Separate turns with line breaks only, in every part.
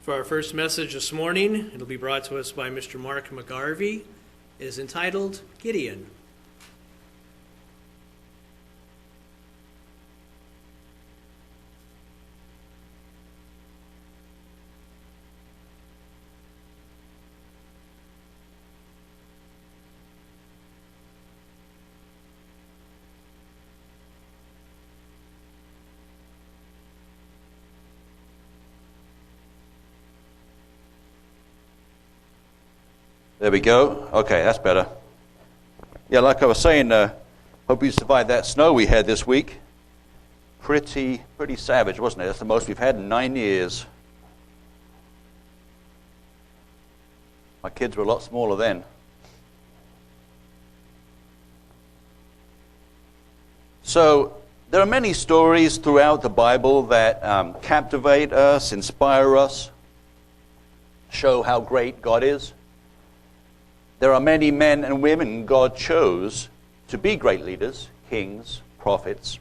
For our first message this morning, it'll be brought to us by Mr. Mark McGarvey. It is entitled Gideon.
There we go. Okay, that's better. Yeah, like I was saying, hope you survived that snow we had this week. Pretty savage, wasn't it? That's the most we've had in 9 years. My kids were a lot smaller then. So, there are many stories throughout the Bible that captivate us, inspire us, show how great God is. There are many men and women God chose to be great leaders, kings, prophets,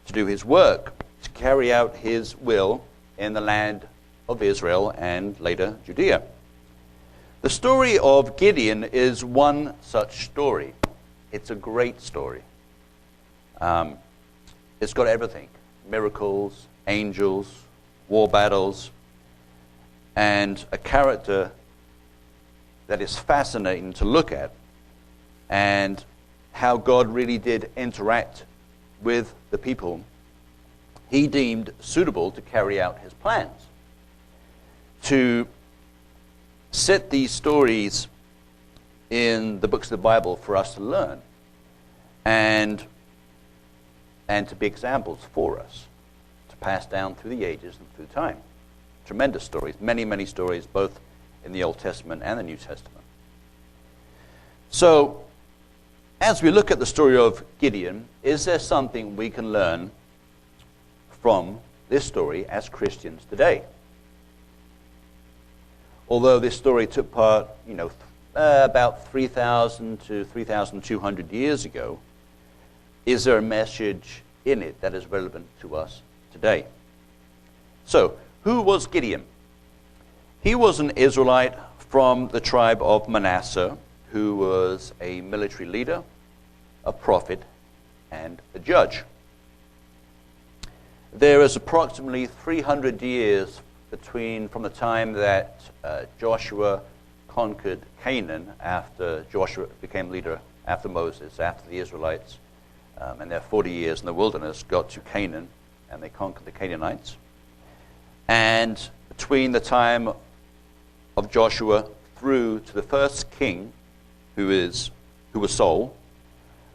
to do his work, to carry out his will in the land of Israel and later Judea. The story of Gideon is one such story. It's a great story. It's got everything: miracles, angels, war battles, and a character that is fascinating to look at, and how God really did interact with the people he deemed suitable to carry out his plans. To set these stories in the books of the Bible for us to learn, and to be examples for us, to pass down through the ages and through time. Tremendous stories, many stories, both in the Old Testament and the New Testament. So, as we look at the story of Gideon, is there something we can learn from this story as Christians today? Although this story took part, about 3,000 to 3,200 years ago, is there a message in it that is relevant to us today? So, who was Gideon? He was an Israelite from the tribe of Manasseh, who was a military leader, a prophet, and a judge. There is approximately 300 years from the time that Joshua conquered Canaan, after Joshua became leader after Moses, after the Israelites, and their 40 years in the wilderness, got to Canaan, and they conquered the Canaanites. And between the time of Joshua through to the first king, who was Saul.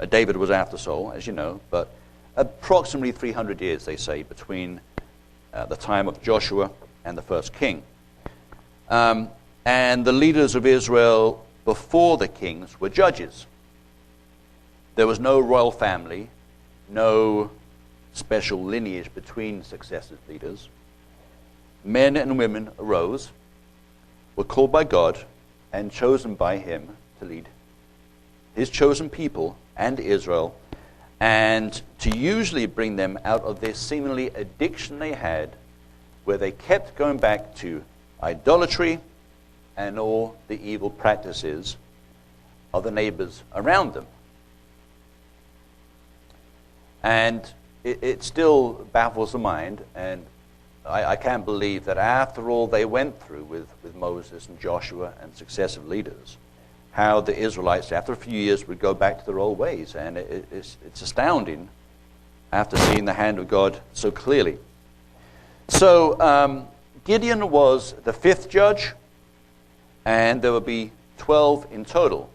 David was after Saul, as you know, but approximately 300 years, they say, between the time of Joshua and the first king. And the leaders of Israel before the kings were judges. There was no royal family, no special lineage between successive leaders. Men and women arose, were called by God and chosen by him to lead his chosen people and Israel, and to usually bring them out of this seemingly addiction they had, where they kept going back to idolatry and all the evil practices of the neighbors around them. And it still baffles the mind, and I can't believe that after all they went through with Moses and Joshua and successive leaders, how the Israelites, after a few years, would go back to their old ways. And it's astounding after seeing the hand of God so clearly. So Gideon was the fifth judge, and there would be 12 in total.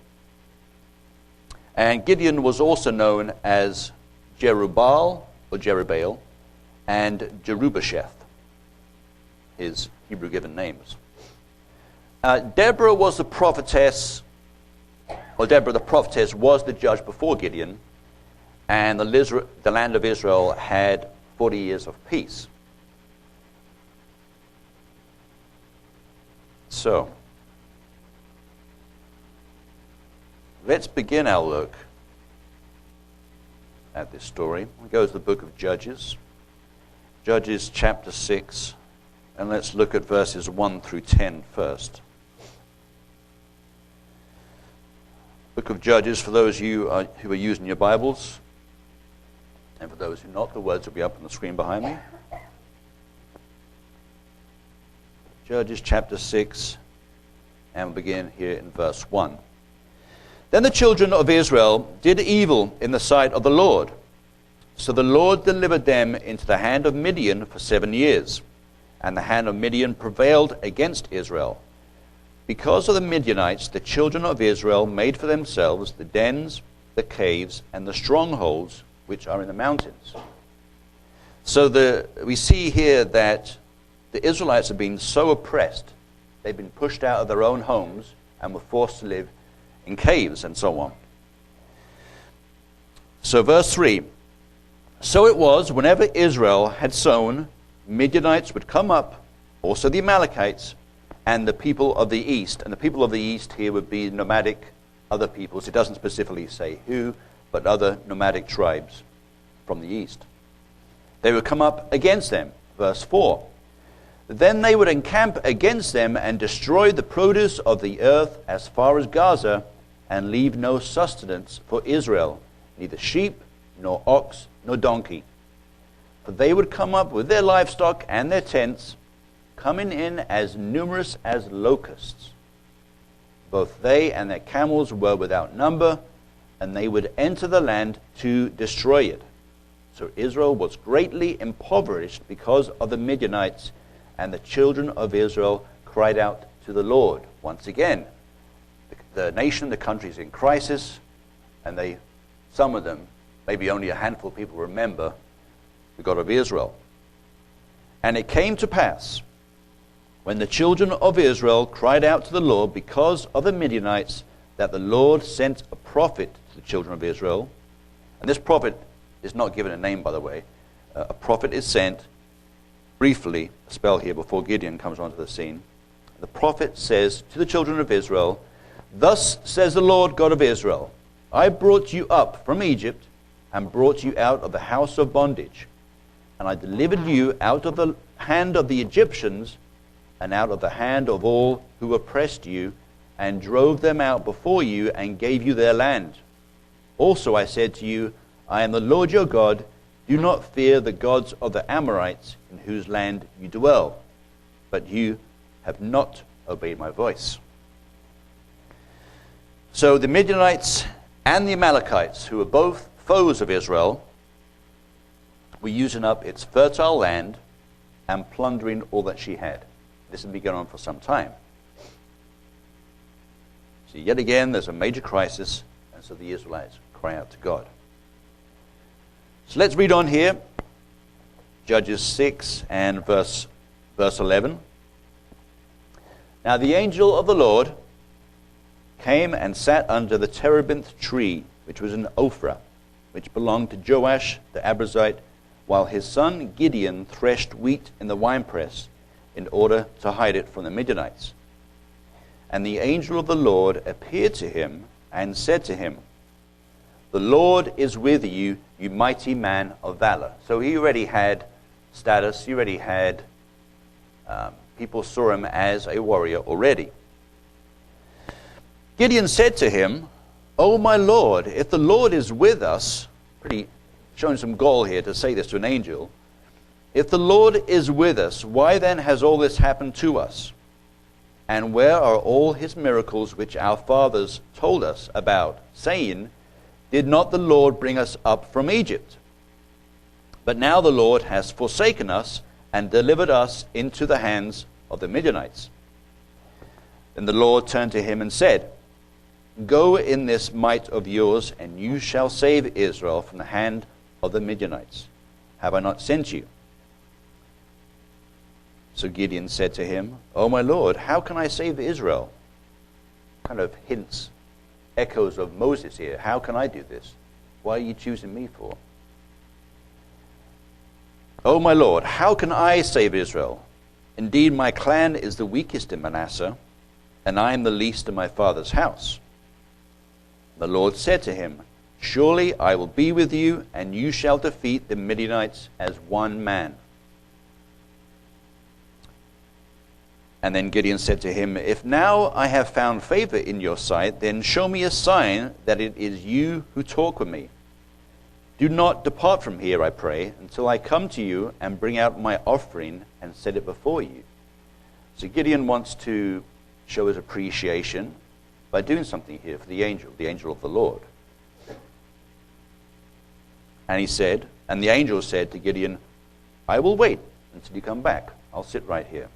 And Gideon was also known as Jerubbaal, or Jerubbaal, and Jerubbesheth, his Hebrew given names. Deborah was the prophetess, or Deborah the prophetess was the judge before Gideon, and the land of Israel had 40 years of peace. So, let's begin our look at this story. We go to the book of Judges. Judges chapter 6, And let's look at verses 1 through 10 first. Book of Judges, for those of you who are using your Bibles, and for those who are not, the words will be up on the screen behind me. Judges chapter 6, and we'll begin here in verse 1. Then the children of Israel did evil in the sight of the Lord. So the Lord delivered them into the hand of Midian for 7 years. And the hand of Midian prevailed against Israel. Because of the Midianites, the children of Israel made for themselves the dens, the caves, and the strongholds which are in the mountains. So we see here that the Israelites have been so oppressed, they've been pushed out of their own homes and were forced to live in caves and so on. So verse 3, so it was whenever Israel had sown, Midianites would come up, also the Amalekites, and the people of the east. And the people of the east here would be nomadic other peoples. It doesn't specifically say who, but other nomadic tribes from the east. They would come up against them. Verse 4. Then they would encamp against them and destroy the produce of the earth as far as Gaza, and leave no sustenance for Israel, neither sheep, nor ox, nor donkey. For they would come up with their livestock and their tents, coming in as numerous as locusts. Both they and their camels were without number, and they would enter the land to destroy it. So Israel was greatly impoverished because of the Midianites, and the children of Israel cried out to the Lord. Once again, the nation, the country is in crisis, and some of them, maybe only a handful of people remember the God of Israel. And it came to pass, when the children of Israel cried out to the Lord because of the Midianites, that the Lord sent a prophet to the children of Israel. And this prophet is not given a name, by the way. A prophet is sent, briefly, a spell here before Gideon comes onto the scene. The prophet says to the children of Israel, thus says the Lord God of Israel, I brought you up from Egypt and brought you out of the house of bondage. And I delivered you out of the hand of the Egyptians and out of the hand of all who oppressed you, and drove them out before you and gave you their land. Also I said to you, I am the Lord your God. Do not fear the gods of the Amorites in whose land you dwell. But you have not obeyed my voice. So the Midianites and the Amalekites, who were both foes of Israel, were using up its fertile land and plundering all that she had. This had been going on for some time. So yet again, there's a major crisis, and so the Israelites cry out to God. So let's read on here, Judges 6 and verse 11. Now the angel of the Lord came and sat under the terebinth tree, which was in Ophrah, which belonged to Joash the Abiezrite, while his son Gideon threshed wheat in the winepress in order to hide it from the Midianites. And the angel of the Lord appeared to him and said to him, the Lord is with you, you mighty man of valor. So he already had status, he already had, people saw him as a warrior already. Gideon said to him, O my Lord, if the Lord is with us, pretty showing some gall here to say this to an angel, if the Lord is with us, why then has all this happened to us? And where are all his miracles which our fathers told us about, saying, did not the Lord bring us up from Egypt? But now the Lord has forsaken us and delivered us into the hands of the Midianites. Then the Lord turned to him and said, go in this might of yours, and you shall save Israel from the hand of the Midianites. Have I not sent you? So Gideon said to him, O my Lord, how can I save Israel? Kind of hints, echoes of Moses here. How can I do this? Why are you choosing me for? O my Lord, how can I save Israel? Indeed, my clan is the weakest in Manasseh, and I am the least in my father's house. The Lord said to him, surely I will be with you, and you shall defeat the Midianites as one man. And then Gideon said to him, "If now I have found favor in your sight, then show me a sign that it is you who talk with me. Do not depart from here, I pray, until I come to you and bring out my offering and set it before you." So Gideon wants to show his appreciation by doing something here for the angel of the Lord. And the angel said to Gideon, "I will wait until you come back. I'll sit right here."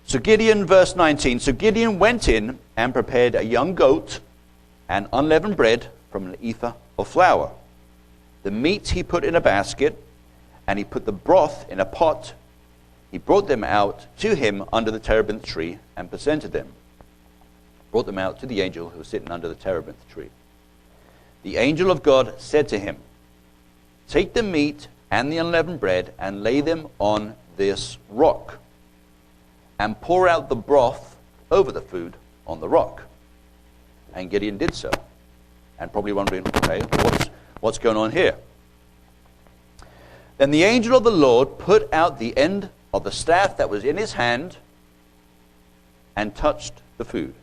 So Gideon, verse 19, so Gideon went in and prepared a young goat and unleavened bread from an ephah of flour. The meat he put in a basket, and he put the broth in a pot. He brought them out to him under the terebinth tree and presented them. Brought them out to the angel who was sitting under the terebinth tree. The angel of God said to him, "Take the meat and the unleavened bread and lay them on this rock, and pour out the broth over the food on the rock." And Gideon did so. And probably wondering, okay, what's going on here? Then the angel of the Lord put out the end of the staff that was in his hand and touched the food,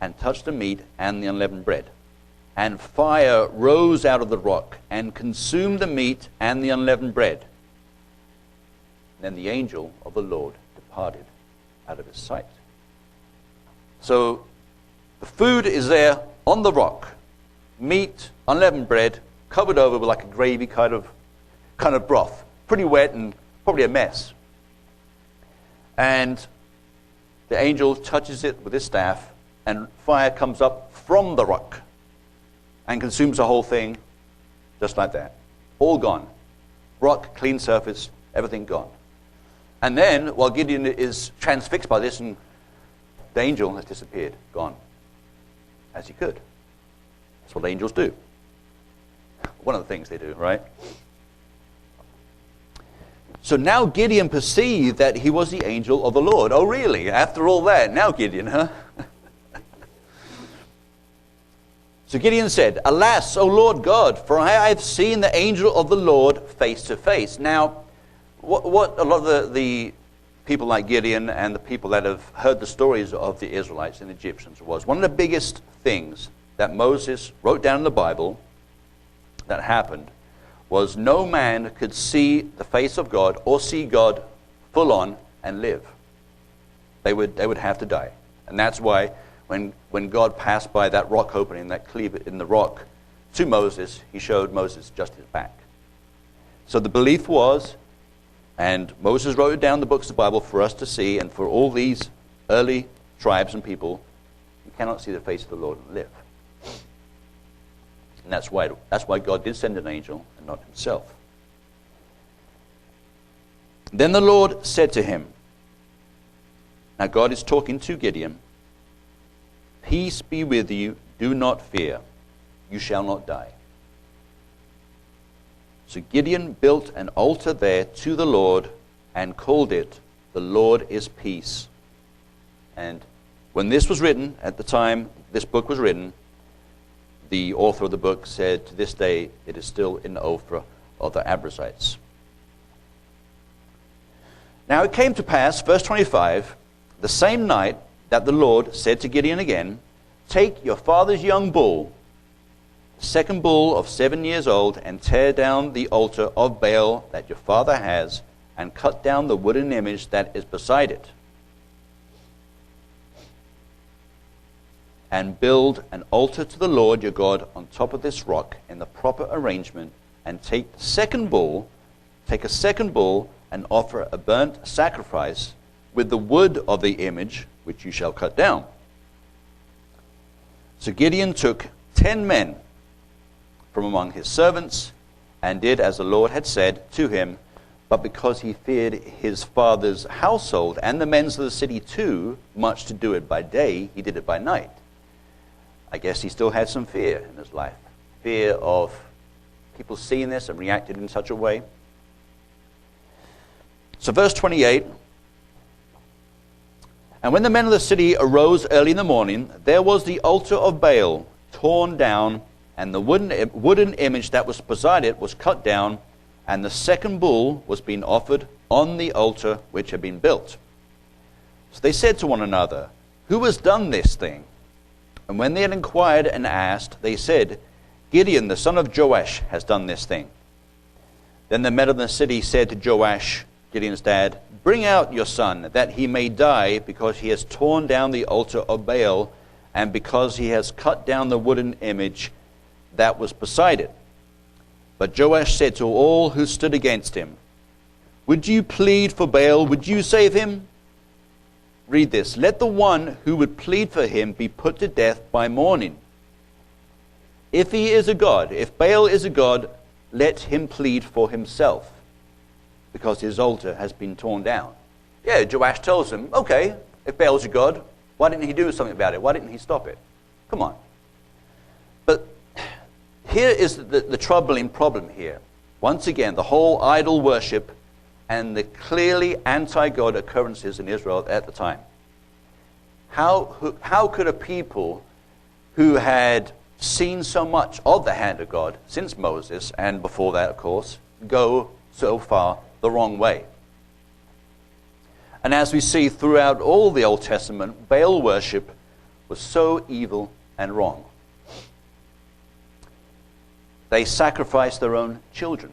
and touched the meat and the unleavened bread. And fire rose out of the rock and consumed the meat and the unleavened bread. Then the angel of the Lord departed out of his sight. So the food is there on the rock. Meat, unleavened bread, covered over with like a gravy kind of broth. Pretty wet and probably a mess. And the angel touches it with his staff, and fire comes up from the rock and consumes the whole thing just like that. All gone. Rock, clean surface, everything gone. And then, while Gideon is transfixed by this, and the angel has disappeared, gone, as he could. That's what angels do. One of the things they do, right? So now Gideon perceived that he was the angel of the Lord. Oh, really? After all that, now Gideon, huh? So Gideon said, "Alas, O Lord God, for I have seen the angel of the Lord face to face." Now, what a lot of the people like Gideon and the people that have heard the stories of the Israelites and the Egyptians was, one of the biggest things that Moses wrote down in the Bible that happened was no man could see the face of God or see God full on and live. They would have to die. And that's why when God passed by that rock opening, that cleave in the rock to Moses, he showed Moses just his back. So the belief was, and Moses wrote it down in the books of the Bible for us to see, and for all these early tribes and people, you cannot see the face of the Lord and live. And that's why God did send an angel and not himself. Then the Lord said to him, now God is talking to Gideon, "Peace be with you, do not fear, you shall not die." So Gideon built an altar there to the Lord and called it, "The Lord is Peace." And when this was written, at the time this book was written, the author of the book said, to this day, it is still in the Ophrah of the Abrazites. Now it came to pass, verse 25, the same night that the Lord said to Gideon again, "Take your father's young bull, the second bull of 7 years old, and tear down the altar of Baal that your father has, and cut down the wooden image that is beside it. And build an altar to the Lord your God on top of this rock in the proper arrangement, and take a second bull and offer a burnt sacrifice with the wood of the image which you shall cut down." So Gideon took 10 men from among his servants and did as the Lord had said to him, but because he feared his father's household and the men of the city too much to do it by day, he did it by night. I guess he still had some fear in his life. Fear of people seeing this and reacting in such a way. So verse 28, "And when the men of the city arose early in the morning, there was the altar of Baal torn down, and the wooden image that was beside it was cut down, and the second bull was being offered on the altar which had been built. So they said to one another, "Who has done this thing?" And when they had inquired and asked, they said, "Gideon, the son of Joash, has done this thing." Then the men of the city said to Joash, Gideon's dad, "Bring out your son, that he may die, because he has torn down the altar of Baal, and because he has cut down the wooden image that was beside it." But Joash said to all who stood against him, "Would you plead for Baal? Would you save him?" Read this. "Let the one who would plead for him be put to death by morning. If he is a god, if Baal is a god, let him plead for himself, because his altar has been torn down." Yeah, Joash tells him, okay, if Baal's a god, why didn't he do something about it? Why didn't he stop it? Come on. But here is the troubling problem here. Once again, the whole idol worship and the clearly anti-God occurrences in Israel at the time. How could a people who had seen so much of the hand of God since Moses, and before that, of course, go so far the wrong way? And as we see throughout all the Old Testament, Baal worship was so evil and wrong. They sacrificed their own children,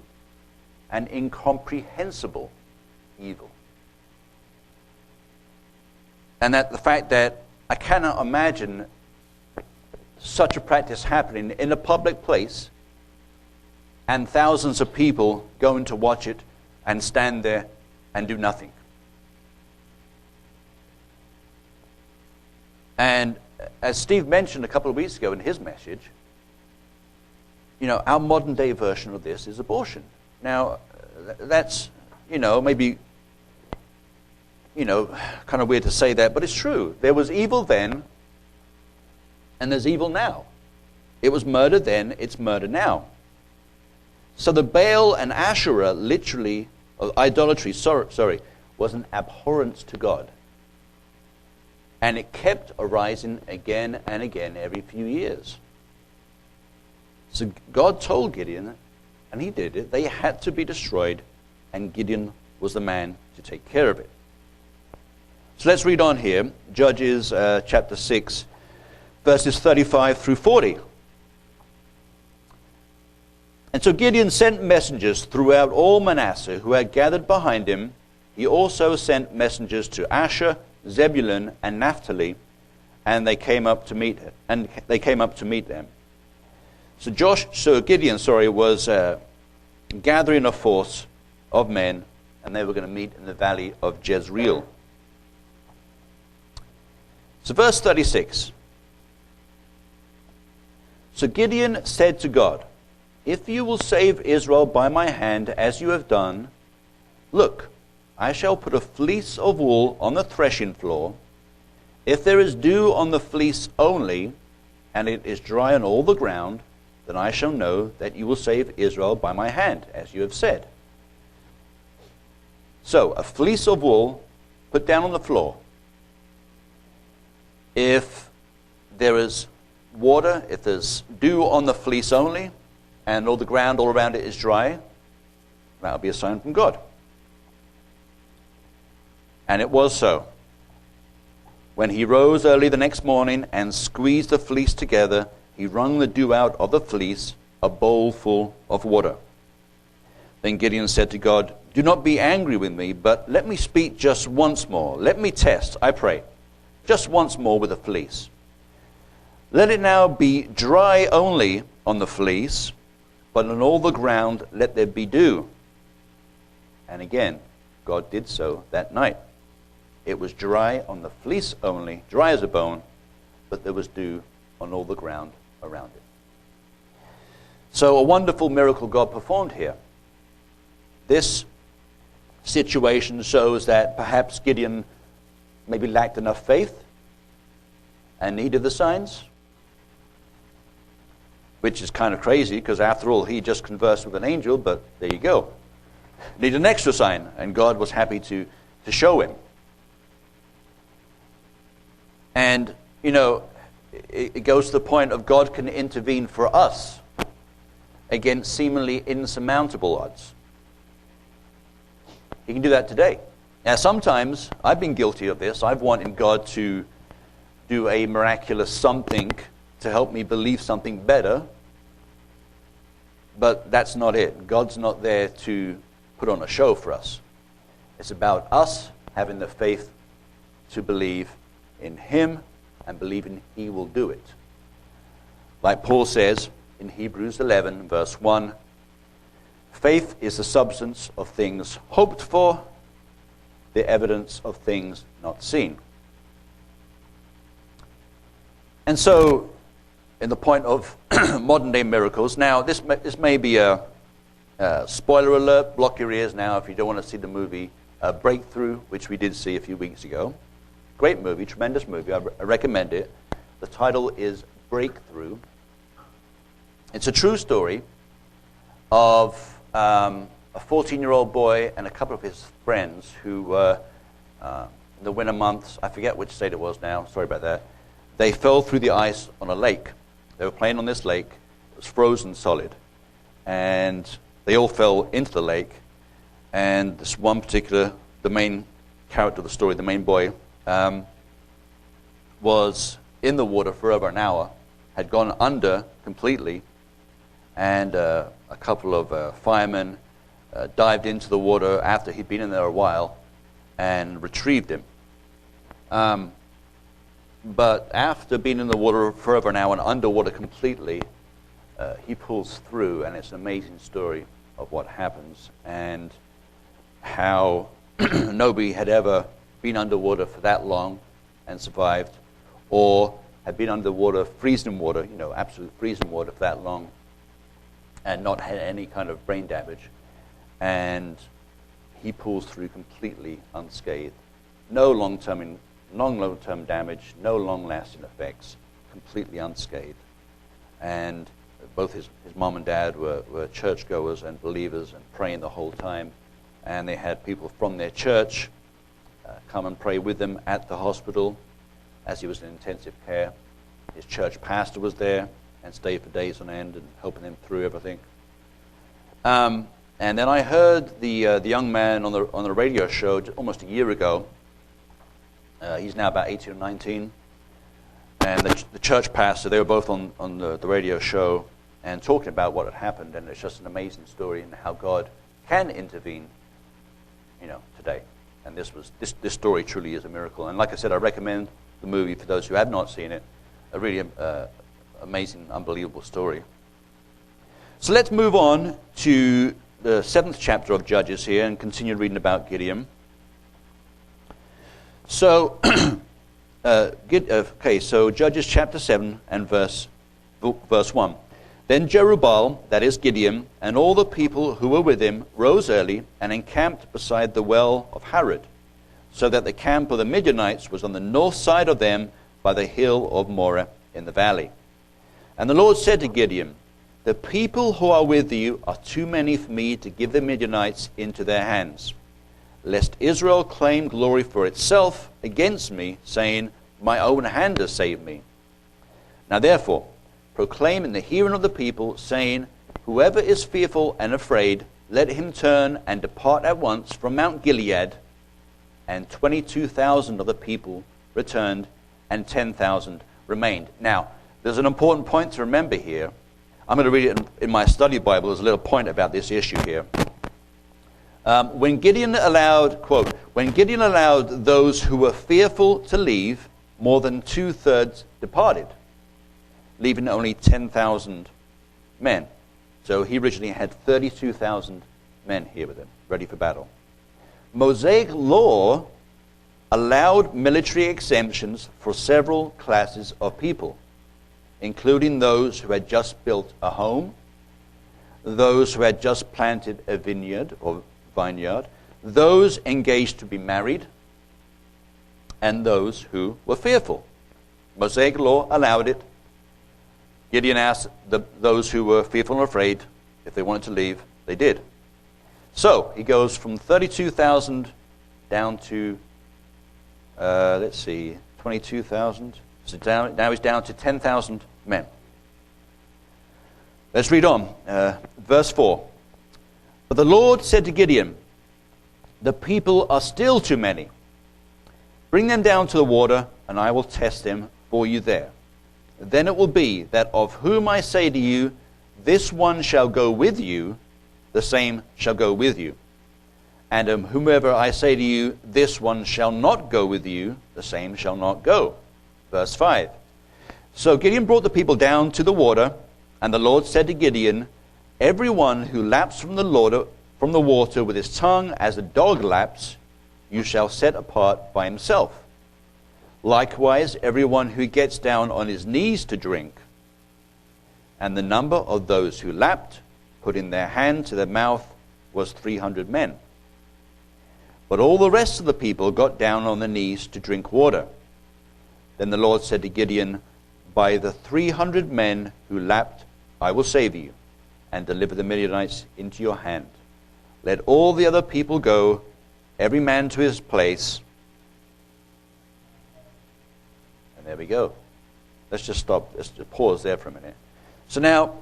an incomprehensible evil. And that the fact that I cannot imagine such a practice happening in a public place and thousands of people going to watch it and stand there and do nothing. And as Steve mentioned a couple of weeks ago in his message, our modern day version of this is abortion. Now, that's, maybe, kind of weird to say that, but it's true. There was evil then, and there's evil now. It was murder then, it's murder now. So the Baal and Asherah, literally, idolatry, was an abhorrence to God. And it kept arising again and again every few years. So God told Gideon, and he did it, they had to be destroyed, and Gideon was the man to take care of it. So let's read on here, Judges chapter 6, verses 35 through 40. "And so Gideon sent messengers throughout all Manasseh who had gathered behind him. He also sent messengers to Asher, Zebulun, and Naphtali, and they came up to meet them. So Gideon was gathering a force of men, and they were going to meet in the valley of Jezreel. So verse 36. "So Gideon said to God, 'If you will save Israel by my hand, as you have done, look, I shall put a fleece of wool on the threshing floor. If there is dew on the fleece only, and it is dry on all the ground, then I shall know that you will save Israel by my hand, as you have said.' So, a fleece of wool put down on the floor. If there is water, if there's dew on the fleece only, and all the ground all around it is dry, that will be a sign from God. And it was so. When he rose early the next morning and squeezed the fleece together, he wrung the dew out of the fleece, a bowl full of water. Then Gideon said to God, 'Do not be angry with me, but let me speak just once more. Let me test, I pray, just once more with the fleece. Let it now be dry only on the fleece, but on all the ground let there be dew.' And again, God did so that night. It was dry on the fleece only, dry as a bone, but there was dew on all the ground around it." So a wonderful miracle God performed here. This situation shows that perhaps Gideon maybe lacked enough faith and needed the signs, which is kind of crazy because after all he just conversed with an angel, but there you go. Needed an extra sign, and God was happy to show him. And, it goes to the point of God can intervene for us against seemingly insurmountable odds. He can do that today. Now, sometimes I've been guilty of this. I've wanted God to do a miraculous something to help me believe something better. But that's not it. God's not there to put on a show for us. It's about us having the faith to believe in Him and believing He will do it. Like Paul says in Hebrews 11, verse 1, faith is the substance of things hoped for, the evidence of things not seen. And so, in the point of modern-day miracles, now this may be a spoiler alert, block your ears now if you don't want to see the movie Breakthrough, which we did see a few weeks ago. Great movie, tremendous movie, I recommend it. The title is Breakthrough. It's a true story of a 14-year-old boy and a couple of his friends who were, in the winter months, I forget which state it was now, sorry about that, they fell through the ice on a lake. They were playing on this lake. It was frozen solid. And they all fell into the lake. And this one particular, the main character of the story, the main boy, was in the water for over an hour, had gone under completely, and a couple of firemen dived into the water after he'd been in there a while and retrieved him. But after being in the water for over an hour and underwater completely, he pulls through, and it's an amazing story of what happens and how nobody had ever been underwater for that long and survived, or had been underwater, freezing water, absolute freezing water for that long and not had any kind of brain damage. And he pulls through completely unscathed. No long-term damage, no long-lasting effects, completely unscathed. And both his mom and dad were churchgoers and believers and praying the whole time. And they had people from their church come and pray with them at the hospital as he was in intensive care. His church pastor was there and stayed for days on end and helping him through everything. And then I heard the young man on the radio show almost a year ago. He's now about 18 or 19. And the church pastor, they were both on the radio show and talking about what had happened. And it's just an amazing story and how God can intervene, today. And this story truly is a miracle. And like I said, I recommend the movie for those who have not seen it. A really amazing, unbelievable story. So let's move on to the 7th chapter of Judges here and continue reading about Gideon. So, so Judges chapter 7 and verse 1. Then Jerubbaal, that is Gideon, and all the people who were with him rose early and encamped beside the well of Harod, so that the camp of the Midianites was on the north side of them by the hill of Moreh in the valley. And the Lord said to Gideon, the people who are with you are too many for me to give the Midianites into their hands, lest Israel claim glory for itself against me, saying, my own hand has saved me. Now therefore, proclaim in the hearing of the people, saying, whoever is fearful and afraid, let him turn and depart at once from Mount Gilead. And 22,000 of the people returned, and 10,000 remained. Now, there's an important point to remember here. I'm going to read it in my study Bible. There's a little point about this issue here. When Gideon allowed, quote, when Gideon allowed those who were fearful to leave, more than 2/3 departed, leaving only 10,000 men. So he originally had 32,000 men here with him, ready for battle. Mosaic law allowed military exemptions for several classes of people, including those who had just built a home, those who had just planted a vineyard or vineyard, those engaged to be married, and those who were fearful. Mosaic law allowed it. Gideon asked those who were fearful and afraid if they wanted to leave. They did. So he goes from 32,000 down to, 22,000. So now he's down to 10,000 men. Let's read on. Verse 4. But the Lord said to Gideon, the people are still too many. Bring them down to the water, and I will test them for you there. Then it will be that of whom I say to you, this one shall go with you, the same shall go with you. And whomever I say to you, this one shall not go with you, the same shall not go. Verse 5. So Gideon brought the people down to the water, and the Lord said to Gideon, everyone who laps from the water with his tongue as a dog laps, you shall set apart by himself. Likewise, everyone who gets down on his knees to drink. And the number of those who lapped, putting their hand to their mouth, was 300 men. But all the rest of the people got down on their knees to drink water. Then the Lord said to Gideon, by the 300 men who lapped, I will save you, and deliver the Midianites into your hand. Let all the other people go, every man to his place. And there we go. Let's just stop. Let's just pause there for a minute. So now,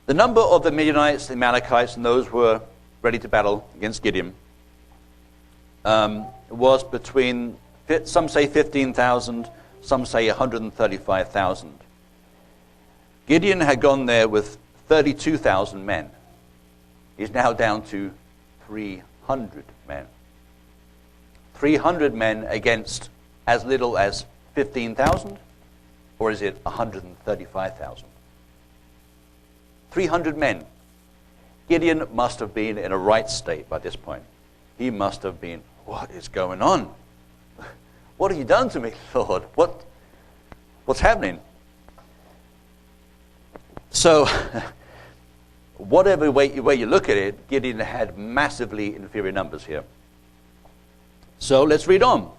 the number of the Midianites, the Amalekites, and those who were ready to battle against Gideon was between, some say 15,000, some say 135,000. Gideon had gone there with 32,000 men. He's now down to 300 men. 300 men against as little as 15,000? Or is it 135,000? 300 men. Gideon must have been in a right state by this point. He must have been, what is going on? What have you done to me, Lord? What's happening? So, whatever way you look at it, Gideon had massively inferior numbers here. So let's read on.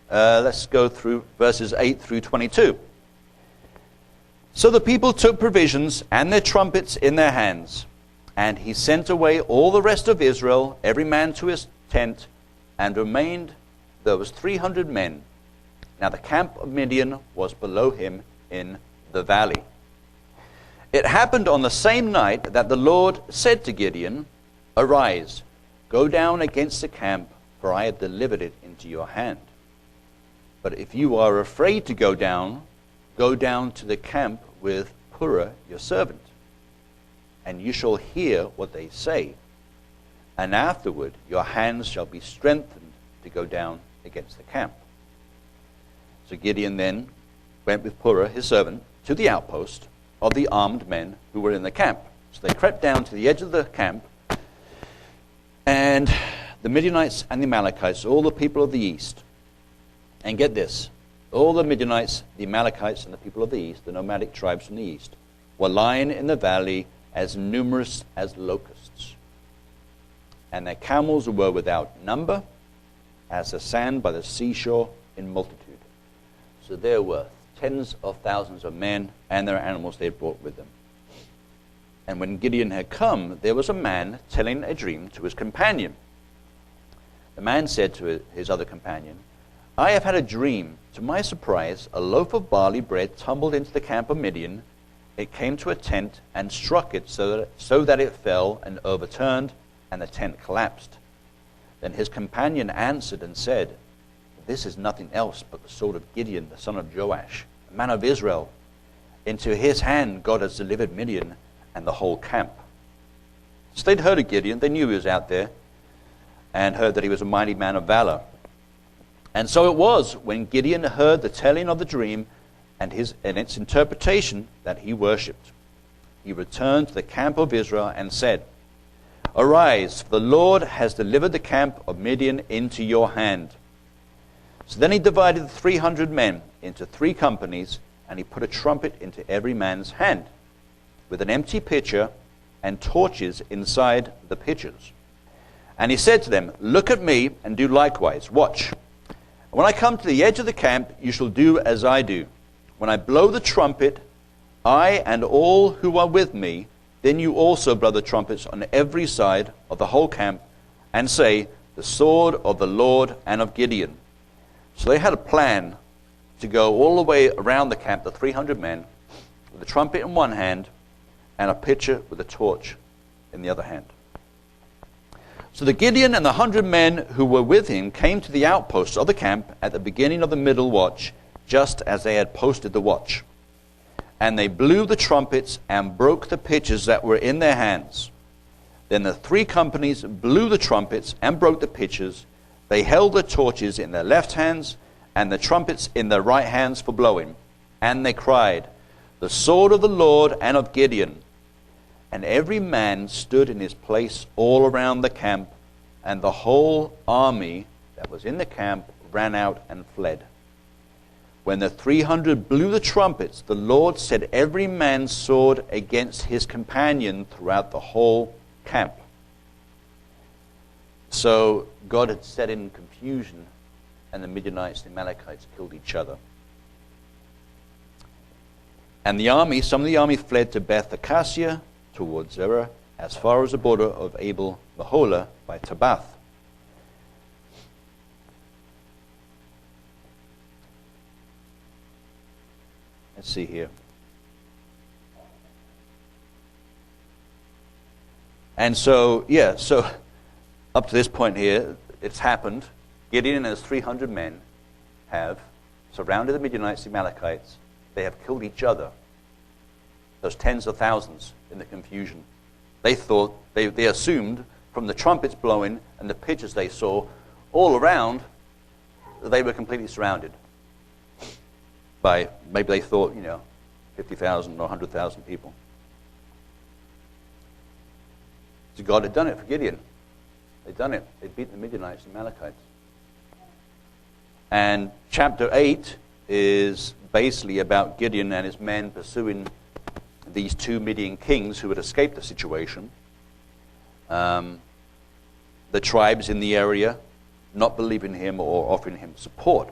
Let's go through verses 8 through 22. So the people took provisions and their trumpets in their hands, and he sent away all the rest of Israel, every man to his tent, and remained there was 300 men. Now the camp of Midian was below him in the valley. It happened on the same night that the Lord said to Gideon, arise, go down against the camp, for I have delivered it into your hand. But if you are afraid to go down to the camp with Purah your servant, and you shall hear what they say, and afterward your hands shall be strengthened to go down against the camp. So Gideon then went with Purah his servant to the outpost of the armed men who were in the camp. So they crept down to the edge of the camp, and the Midianites and the Amalekites, all the people of the east, and get this, all the Midianites, the Amalekites, and the people of the east, the nomadic tribes from the east, were lying in the valley as numerous as locusts. And their camels were without number, as the sand by the seashore in multitude. So there were tens of thousands of men and their animals they had brought with them. And when Gideon had come, there was a man telling a dream to his companion. The man said to his other companion, I have had a dream. To my surprise, a loaf of barley bread tumbled into the camp of Midian. It came to a tent and struck it so that it fell and overturned, and the tent collapsed. Then his companion answered and said, this is nothing else but the sword of Gideon, the son of Joash, a man of Israel. Into his hand God has delivered Midian and the whole camp. So they'd heard of Gideon. They knew he was out there and heard that he was a mighty man of valor. And so it was when Gideon heard the telling of the dream and its interpretation that he worshipped. He returned to the camp of Israel and said, arise, for the Lord has delivered the camp of Midian into your hand. So then he divided the 300 men into 3 companies, and he put a trumpet into every man's hand, with an empty pitcher and torches inside the pitchers. And he said to them, look at me and do likewise. Watch. When I come to the edge of the camp, you shall do as I do. When I blow the trumpet, I and all who are with me, then you also blow the trumpets on every side of the whole camp, and say, the sword of the Lord and of Gideon. So they had a plan to go all the way around the camp, the 300 men, with a trumpet in one hand and a pitcher with a torch in the other hand. So the Gideon and the 100 men who were with him came to the outposts of the camp at the beginning of the middle watch, just as they had posted the watch. And they blew the trumpets and broke the pitchers that were in their hands. Then the 3 companies blew the trumpets and broke the pitchers. They held the torches in their left hands and the trumpets in their right hands for blowing. And they cried, "The sword of the Lord and of Gideon." And every man stood in his place all around the camp, and the whole army that was in the camp ran out and fled. When the 300 blew the trumpets, the Lord set every man's sword against his companion throughout the whole camp. So God had set in confusion, and the Midianites and the Amalekites killed each other. And the army, some of the army fled to Beth Acacia towards Zerah, as far as the border of Abel Meholah by Tabath. Let's see here. And so up to this point here, it's happened. Gideon and his 300 men have surrounded the Midianites, the Amalekites. They have killed each other. Those tens of thousands in the confusion. They thought, they assumed from the trumpets blowing and the pitchers they saw all around, that they were completely surrounded by, maybe they thought, 50,000 or 100,000 people. So God had done it for Gideon. They'd done it. They'd beaten the Midianites and Amalekites. And chapter 8 is basically about Gideon and his men pursuing these 2 Midian kings who had escaped the situation. The tribes in the area not believing him or offering him support.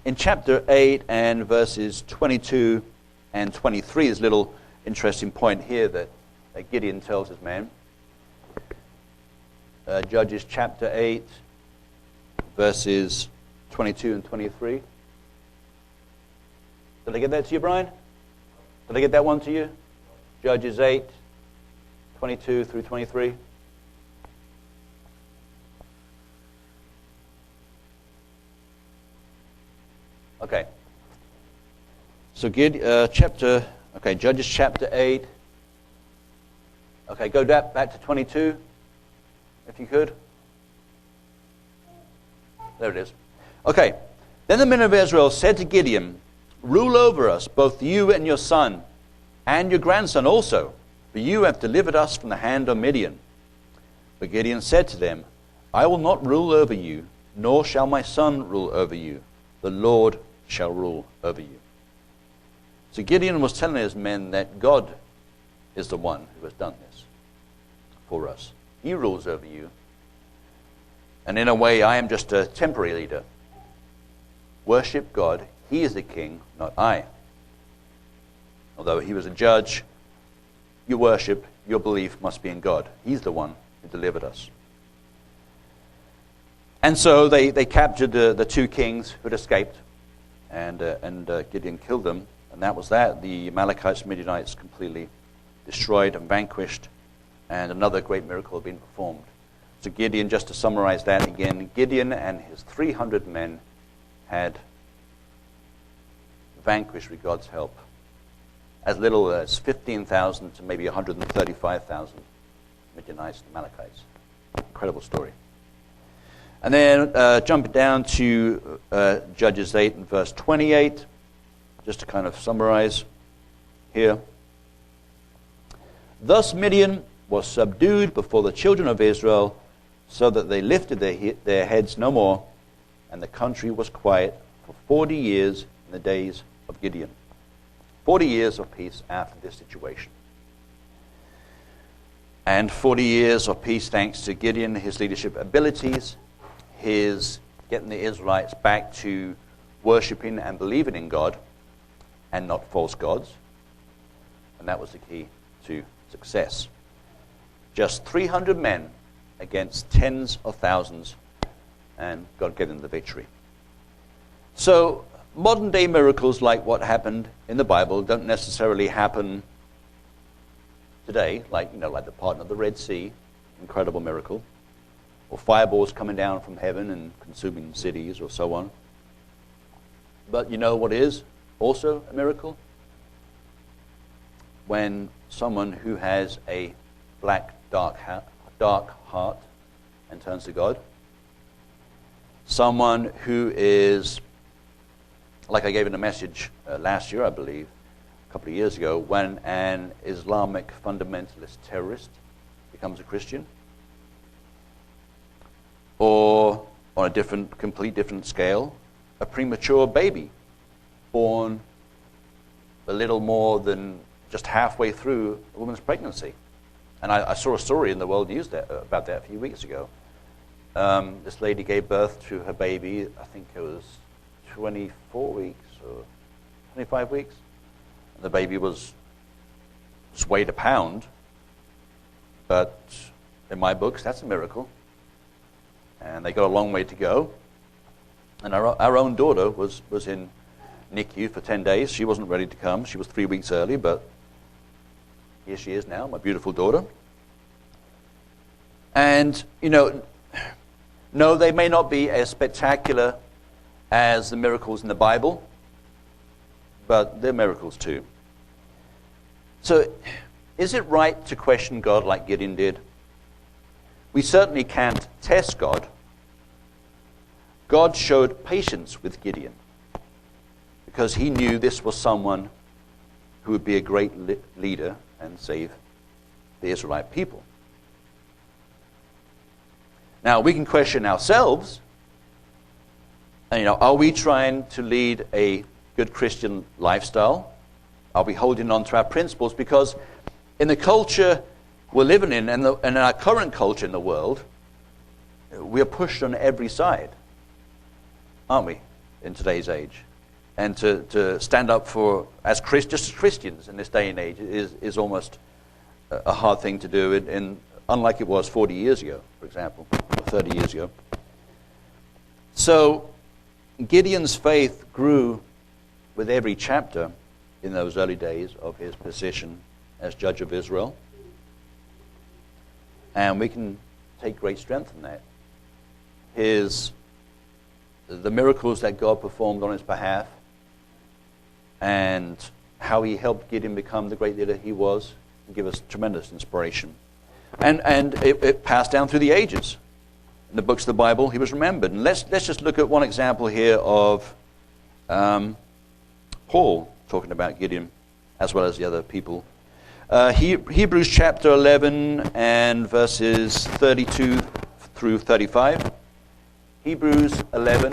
In chapter 8 and verses 22 and 23, there's a little interesting point here that Gideon tells his men. Judges chapter 8, verses 22 and 23. Did I get that to you, Brian? Did I get that one to you? Judges 8, 22 through 23. Okay. So Judges chapter 8. Okay, go back to 22, if you could. There it is. Okay. Then the men of Israel said to Gideon, "Rule over us, both you and your son, and your grandson also, for you have delivered us from the hand of Midian." But Gideon said to them, "I will not rule over you, nor shall my son rule over you. The Lord shall rule over you." So Gideon was telling his men that God is the one who has done this for us. He rules over you. And in a way, I am just a temporary leader. Worship God. He is the king, not I. Although he was a judge, your worship, your belief must be in God. He's the one who delivered us. And so they captured the 2 kings who had escaped, and Gideon killed them. And that was that. The Amalekites, Midianites completely destroyed and vanquished, and another great miracle had been performed. So Gideon, just to summarize that again, Gideon and his 300 men had vanquished with God's help as little as 15,000 to maybe 135,000 Midianites and Amalekites. Incredible story. And then jumping down to Judges 8 and verse 28, just to kind of summarize here. Thus Midian was subdued before the children of Israel, so that they lifted their heads no more, and the country was quiet for 40 years in the days of Gideon. 40 years of peace after this situation. And 40 years of peace thanks to Gideon, his leadership abilities, his getting the Israelites back to worshiping and believing in God and not false gods. And that was the key to success. Just 300 men against tens of thousands, and God gave them the victory. So modern day miracles like what happened in the Bible don't necessarily happen today, like the parting of the Red Sea, incredible miracle, or fireballs coming down from heaven and consuming cities or so on. But you know what is also a miracle? When someone who has a black, dark heart and turns to God. Someone who is, like I gave in a message last year, I believe, a couple of years ago, when an Islamic fundamentalist terrorist becomes a Christian. Or, on a complete different scale, a premature baby born a little more than just halfway through a woman's pregnancy. And I saw a story in the World News about that a few weeks ago. This lady gave birth to her baby, I think it was 24 weeks or 25 weeks. And the baby was weighed a pound. But in my books, that's a miracle. And they got a long way to go. And our own daughter was in NICU for 10 days. She wasn't ready to come. She was 3 weeks early, but here she is now, my beautiful daughter. And, no, they may not be as spectacular as the miracles in the Bible, but they're miracles too. So, is it right to question God like Gideon did? We certainly can't test God. God showed patience with Gideon because he knew this was someone who would be a great leader and save the Israelite people. Now, we can question ourselves, and, are we trying to lead a good Christian lifestyle? Are we holding on to our principles? Because in the culture we're living in, and in our current culture in the world, we are pushed on every side, aren't we, in today's age? And to stand up for, just as Christians in this day and age, is almost a hard thing to do, unlike it was 40 years ago, for example, or 30 years ago. So Gideon's faith grew with every chapter in those early days of his position as judge of Israel. And we can take great strength from that. The miracles that God performed on his behalf and how he helped Gideon become the great leader he was give us tremendous inspiration. And it passed down through the ages. In the books of the Bible, he was remembered. And let's just look at one example here of Paul talking about Gideon as well as the other people. Hebrews chapter 11 and verses 32 through 35. Hebrews 11,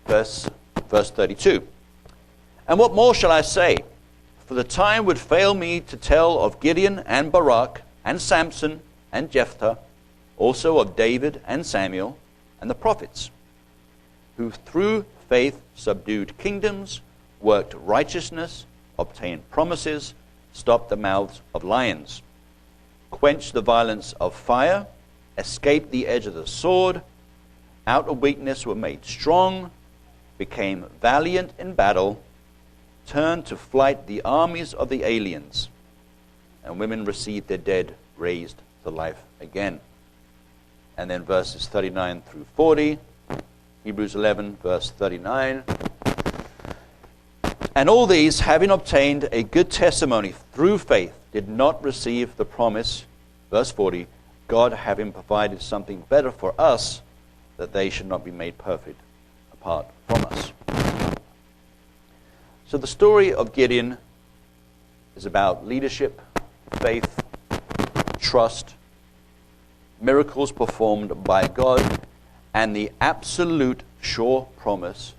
verse 32. And what more shall I say? For the time would fail me to tell of Gideon and Barak and Samson and Jephthah, also of David and Samuel and the prophets, who through faith subdued kingdoms, worked righteousness, obtained promises, stopped the mouths of lions, quenched the violence of fire, escaped the edge of the sword, out of weakness were made strong, became valiant in battle, turned to flight the armies of the aliens, and women received their dead raised to life again. And then verses 39 through 40, Hebrews 11, verse 39. And all these, having obtained a good testimony through faith, did not receive the promise, verse 40, God having provided something better for us, that they should not be made perfect apart from us. So the story of Gideon is about leadership, faith, trust, miracles performed by God, and the absolute sure promise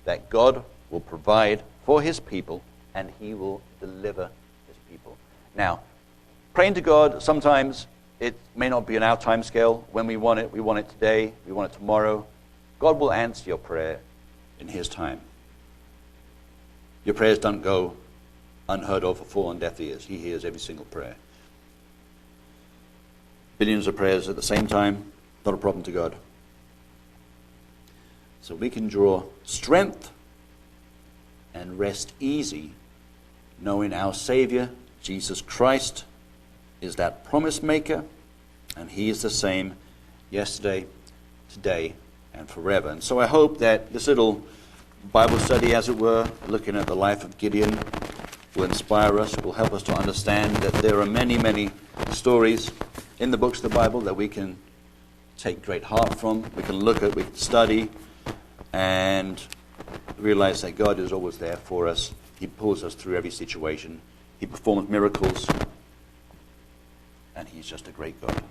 that God will provide for his people and he will deliver his people. Now, praying to God, sometimes it may not be in our time scale. When we want it today, we want it tomorrow. God will answer your prayer in his time. Your prayers don't go unheard of or fall on deaf ears. He hears every single prayer. Billions of prayers at the same time, not a problem to God. So we can draw strength and rest easy knowing our Savior, Jesus Christ, is that promise maker, and he is the same yesterday, today, and forever. And so I hope that this little Bible study, as it were, looking at the life of Gideon, will inspire us, will help us to understand that there are many, many stories in the books of the Bible that we can take great heart from, we can look at, we can study, and realize that God is always there for us. He pulls us through every situation. He performs miracles, and he's just a great God.